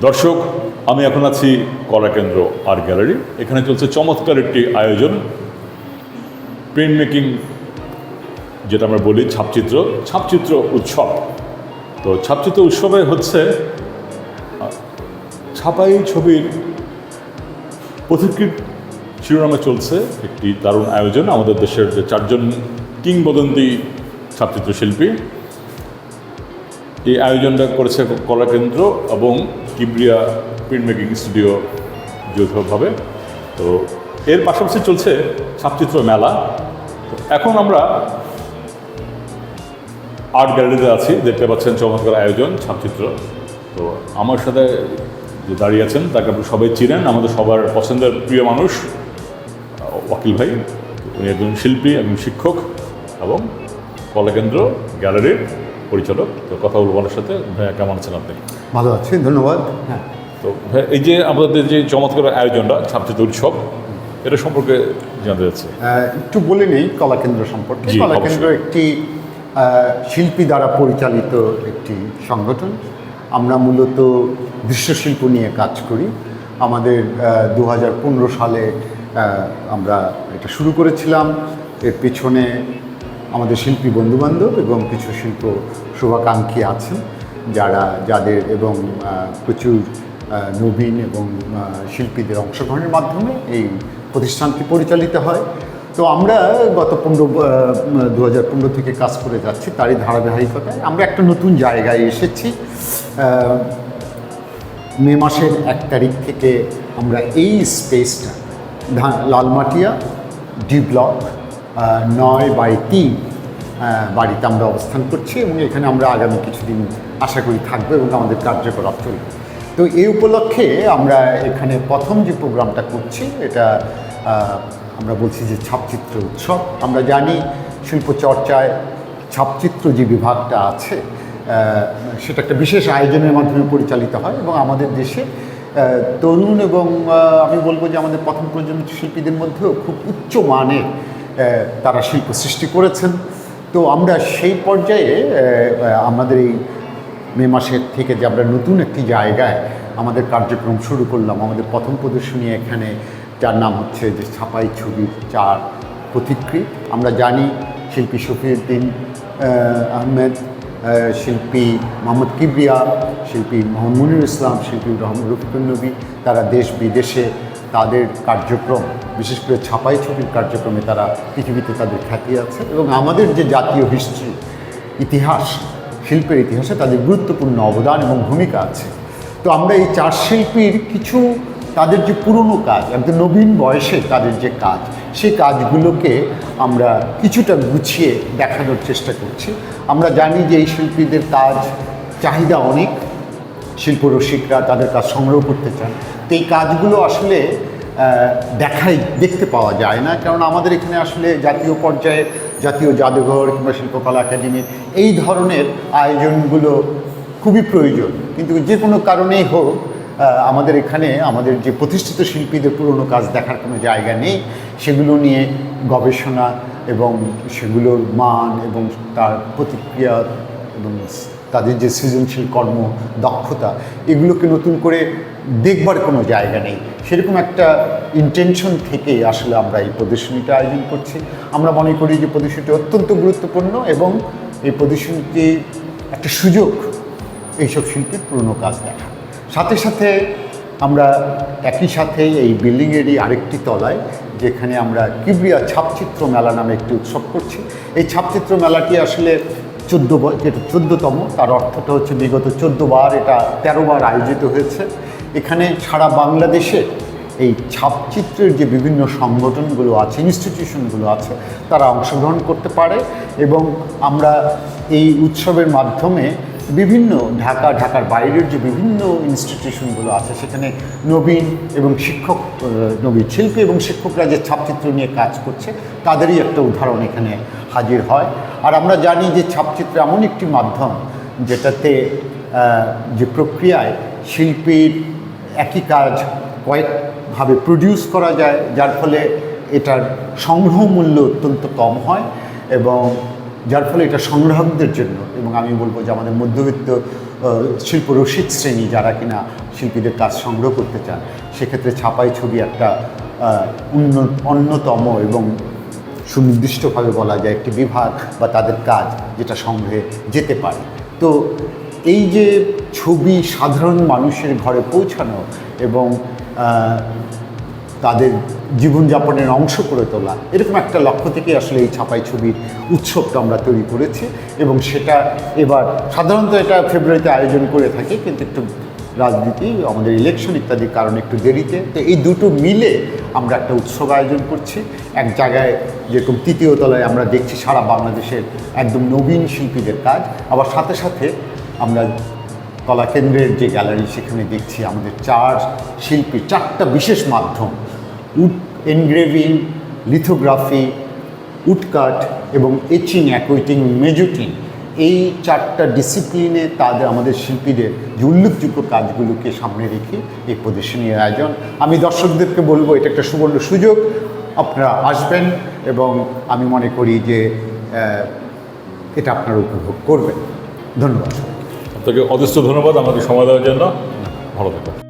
দর্শক, আমি এখন আছি কলাকেন্দ্র আর্ট গ্যালারি। এখানে চলছে চমৎকার একটি আয়োজন, প্রিন্ট মেকিং, যেটা আমরা বলি ছাপচিত্র উৎসব। তো ছাপচিত্র উৎসবে হচ্ছে ছাপাই ছবির পথিকৃৎ শিরোনামে চলছে একটি দারুণ আয়োজন। আমাদের দেশের যে 4 জন কিংবদন্তি ছাপচিত্র শিল্পী, এই আয়োজনটা করেছে কলাকেন্দ্র এবং কিবরিয়া প্রিন্ট মেকিং স্টুডিও যৌথভাবে। তো এর পাশাপাশি চলছে ছাপচিত্র মেলা। তো এখন আমরা আর্ট গ্যালারিতে আছি, দেখতে পাচ্ছেন চমৎকার আয়োজন ছাপচিত্র। তো আমার সাথে যে দাঁড়িয়ে আছেন তাকে আপনি সবাই চিনেন, আমাদের সবার পছন্দের প্রিয় মানুষ ওয়াকিল ভাই। উনি একজন শিল্পী, একজন শিক্ষক এবং কলাকেন্দ্র গ্যালারির পরিচালক। তো কথা বলবো ওনার সাথে। ভাইয়া, কেমন আছেন আপনি? ভালো আছি, ধন্যবাদ। হ্যাঁ, তো ভাই, এই যে আমাদের যে চমৎকার আয়োজনটা ছাপচিত্র উৎসব, এটা সম্পর্কে জানতে চাচ্ছি। একটু বলে নেই কলাকেন্দ্র সম্পর্কে। জি, কলাকেন্দ্র অবশ্যই। একটি শিল্পী দ্বারা পরিচালিত একটি সংগঠন। আমরা মূলত দৃশ্যশিল্প নিয়ে কাজ করি। আমাদের 2015 সালে আমরা এটা শুরু করেছিলাম। এর পেছনে আমাদের শিল্পী বন্ধুবান্ধব এবং কিছু শিল্প শুভাকাঙ্ক্ষী আছেন যাদের এবং প্রচুর নবীন এবং শিল্পীদের অংশগ্রহণের মাধ্যমে এই প্রতিষ্ঠানটি পরিচালিত হয়। তো আমরা গত 2015 থেকে কাজ করে যাচ্ছি। তারই ধারাবাহিকতায় আমরা একটা নতুন জায়গায় এসেছি। মে মাসের 1 তারিখ থেকে আমরা এই স্পেসটা লালমাটিয়া ডি ব্লক 9/3 বাড়িতে আমরা অবস্থান করছি এবং এখানে আমরা আগামী কিছুদিন আশা করি থাকবো এবং আমাদের কার্যকলাপ চলবে। তো এই উপলক্ষে আমরা এখানে প্রথম যে প্রোগ্রামটা করছি, এটা আমরা বলছি যে ছাপচিত্র উৎসব। আমরা জানি শিল্পচর্চায় ছাপচিত্র যে বিভাগটা আছে সেটা একটা বিশেষ আয়োজনের মাধ্যমে পরিচালিত হয় এবং আমাদের দেশে তরুণ এবং আমি বলবো যে আমাদের প্রথম প্রজন্মের শিল্পীদের মধ্যেও খুব উচ্চ মানের তারা শিল্প সৃষ্টি করেছেন। তো আমরা সেই পর্যায়ে আমাদের এই মে মাসের থেকে যে আমরা নতুন একটি জায়গায় আমাদের কার্যক্রম শুরু করলাম। আমাদের প্রথম প্রদর্শনী এখানে, যার নাম হচ্ছে যে ছাপাই ছবির 4 পথিকৃৎ। আমরা জানি শিল্পী শফিউদ্দিন আহমেদ, শিল্পী মোহাম্মদ কিবরিয়া, শিল্পী মোহাম্মদ মনিরুল ইসলাম, শিল্পী রফিকুন নবী, তারা দেশ বিদেশে তাদের কার্যক্রম, বিশেষ করে ছাপাই ছবির কার্যক্রমে তারা পৃথিবীতে তাদের খ্যাতি আছে এবং আমাদের যে জাতীয় হিস্ট্রি, ইতিহাস, শিল্পের ইতিহাসে তাদের গুরুত্বপূর্ণ অবদান এবং ভূমিকা আছে। তো আমরা এই 4 শিল্পীর কিছু তাদের যে পুরনো কাজ, একদম নবীন বয়সে তাদের যে কাজ, সেই কাজগুলোকে আমরা কিছুটা গুছিয়ে দেখানোর চেষ্টা করছি। আমরা জানি যে এই শিল্পীদের কাজ চাহিদা অনেক, শিল্পরসিকরা তাদের কাজ সংগ্রহ করতে চান। তো এই কাজগুলো আসলে দেখতে পাওয়া যায় না, কারণ আমাদের এখানে আসলে জাতীয় পর্যায়ে জাতীয় জাদুঘর কিংবা শিল্পকলা একাডেমি এই ধরনের আয়োজনগুলো খুবই প্রয়োজন। কিন্তু যে কোনো কারণেই হোক আমাদের এখানে আমাদের যে প্রতিষ্ঠিত শিল্পীদের পুরনো কাজ দেখার কোনো জায়গা নেই। সেগুলো নিয়ে গবেষণা এবং সেগুলোর মান এবং তার প্রতিক্রিয়া এবং তাদের যে সৃজনশীল কর্ম দক্ষতা, এগুলোকে নতুন করে দেখবার কোনো জায়গা নেই। সেরকম একটা ইন্টেনশন থেকে আসলে আমরা এই প্রদর্শনীটা আয়োজন করছি। আমরা মনে করি যে প্রদর্শনীটি অত্যন্ত গুরুত্বপূর্ণ এবং এই প্রদর্শনীটি একটা সুযোগ এইসব শিল্পীর পুরনো কাজ দেখা। সাথে সাথে আমরা একই সাথে এই বিল্ডিংয়েরই আরেকটি তলায়, যেখানে আমরা কিবরিয়া ছাপচিত্র মেলা নামে একটি উৎসব করছি। এই ছাপচিত্র মেলাটি আসলে 14তম, তার অর্থটা হচ্ছে বিগত 14 বার, এটা 13 বার আয়োজিত হয়েছে। এখানে সারা বাংলাদেশে এই ছাপচিত্রের যে বিভিন্ন সংগঠনগুলো আছে, ইনস্টিটিউশনগুলো আছে, তারা অংশগ্রহণ করতে পারে এবং আমরা এই উৎসবের মাধ্যমে ঢাকার বাইরের যে বিভিন্ন ইনস্টিটিউশনগুলো আছে, সেখানে নবীন শিল্পী এবং শিক্ষকরা যে ছাপচিত্র নিয়ে কাজ করছে, তাদেরই একটা উদাহরণ এখানে হাজির হয়। আর আমরা জানি যে ছাপচিত্র এমন একটি মাধ্যম যেটাতে যে প্রক্রিয়ায় শিল্পীর একই কাজ কয়েকভাবে প্রডিউস করা যায়, যার ফলে এটার সংগ্রহ মূল্য অত্যন্ত কম হয় এবং যার ফলে এটা সংগ্রাহকদের জন্য, এবং আমি বলবো যে আমাদের মধ্যবিত্ত শিল্পরসিক শ্রেণী যারা কিনা শিল্পীদের কাজ সংগ্রহ করতে চান, সেক্ষেত্রে ছাপাই ছবি একটা অন্যতম এবং সুনির্দিষ্টভাবে বলা যায় একটি বিভাগ বা তাদের কাজ যেটা সংগ্রহে যেতে পারে। তো এই যে ছবি সাধারণ মানুষের ঘরে পৌঁছানো এবং তাদের জীবনযাপনের অংশ করে তোলা, এরকম একটা লক্ষ্য থেকে আসলে এই ছাপাই ছবির উৎসবটা আমরা তৈরি করেছি। এবং সেটা এবার সাধারণত এটা ফেব্রুয়ারিতে আয়োজন করে থাকি, কিন্তু একটু রাজনীতি, আমাদের ইলেকশন ইত্যাদির কারণে একটু দেরিতে, তো এই দুটো মিলে আমরা একটা উৎসব আয়োজন করছি। এক জায়গায় যেরকম তৃতীয় তলায় আমরা দেখছি সারা বাংলাদেশের একদম নবীন শিল্পীদের কাজ, আবার সাথে সাথে আমরা কলাকেন্দ্রের যে গ্যালারি সেখানে দেখছি আমাদের চারটা বিশেষ মাধ্যম, উড এনগ্রেভিং, লিথোগ্রাফি, উডকাট এবং এচিং, অ্যাকুইটিং, মেজুটিং, এই চারটা ডিসিপ্লিনে আমাদের শিল্পীদের যে উল্লেখযোগ্য কাজগুলোকে সামনে রেখে এই প্রদর্শনীর আয়োজন। আমি দর্শকদেরকে বলবো এটা একটা সুবর্ণ সুযোগ, আপনারা আসবেন এবং আমি মনে করি যে এটা আপনারা উপভোগ করবেন। ধন্যবাদ। আপনাকে অজস্র ধন্যবাদ আমাকে সময় দেওয়ার জন্য। ভালো থাকবেন।